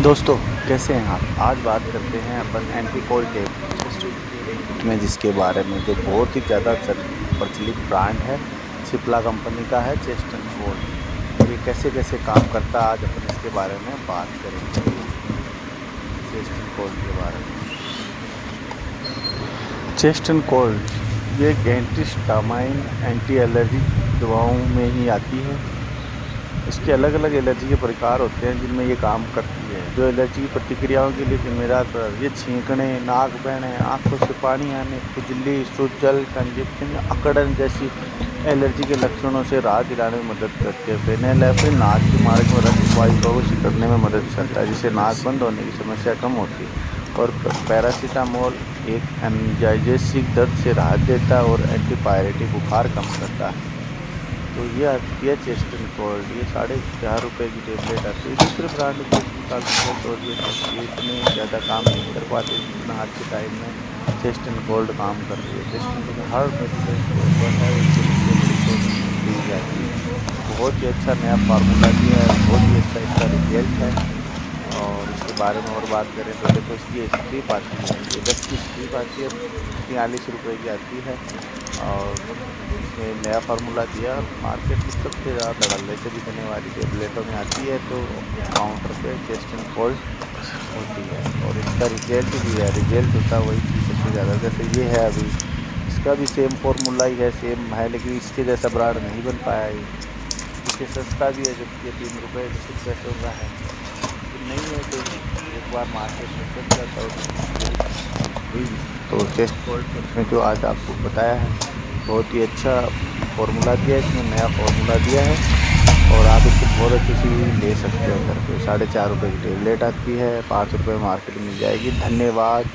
दोस्तों, कैसे हैं आप? आज बात करते हैं अपन एंटी कोल्ड टेप में, जिसके बारे में जो बहुत ही ज़्यादा प्रचलित ब्रांड है। सिप्ला कंपनी का है चेस्टन कोल्ड। ये कैसे कैसे काम करता है, आज अपन इसके बारे में बात करेंगे। चेस्टन कोल्ड के बारे में। चेस्टन कोल्ड ये एक एंटी स्टामाइन एंटी एलर्जी दवाओं में ही आती है। इसके अलग अलग एलर्जी के प्रकार होते हैं जिनमें ये काम करती है। जो एलर्जी की प्रतिक्रियाओं के लिए जिम्मेदार ये छींकने, नाक बहने, आंखों से पानी आने, खुजली, सूजन, कंजक्शन या अकड़न जैसी एलर्जी के लक्षणों से राहत दिलाने में मदद करती है। फेनेलेफ्रिन नाक के मार्ग में रक्त वाहिकाओं को सिकुड़ने में मदद करता है, जिससे नाक बंद होने की समस्या कम होती है। और पैरासीटामोल एक एनाल्जेसिक, दर्द से राहत देता है और एंटीपायरेटिक, बुखार कम करता है। तो ये आती है चेस्टन कोल्ड। ये ₹4.5 की टेबलेट आती है। दूसरे ब्रांड के मुकाबले और ये इतने ज़्यादा काम नहीं कर पाते जितना आज के टाइम में चेस्टन कोल्ड काम कर रही है। चेस्टन कोल्ड हर मेडिकल स्टोर पर, हर एक बड़े मेडिकल दी जाती है। बहुत ही अच्छा नया फार्मूला दिया है, बहुत ही अच्छा इसका रिजल्ट है। और इसके बारे में और बात करें तो देखो, इसकी स्ट्रिप आती है, ये 10 की स्ट्रिप आती है, ₹43 की आती है। और इसमें नया फार्मूला दिया, मार्केट में सबसे ज़्यादा धड़ल्ले से बिकने वाली टेबलेटों में आती है। तो काउंटर पे चेस्टन कोल्ड होती है और इसका रिजल्ट भी है, रिजल्ट होता है वही चीज़ सबसे ज़्यादा। जैसे ये है अभी, इसका भी सेम फार्मूला ही है, सेम है, लेकिन इसके जैसा ब्रांड नहीं बन पाया ये। इससे सस्ता भी है, जबकि ये ₹3 के कुछ पैसों का है। लेकिन नहीं है तो एक बार मार्केट में चल जाता हो तो हुई। तो चेस्ट कोल्ड में जो आज आपको बताया है, बहुत ही अच्छा फार्मूला दिया है, इसमें नया फार्मूला दिया है। और आप इसको बहुत अच्छी सी ले सकते हो घर पे। ₹4.5 की टेबलेट आती है, ₹5 मार्केट में मिल जाएगी। धन्यवाद।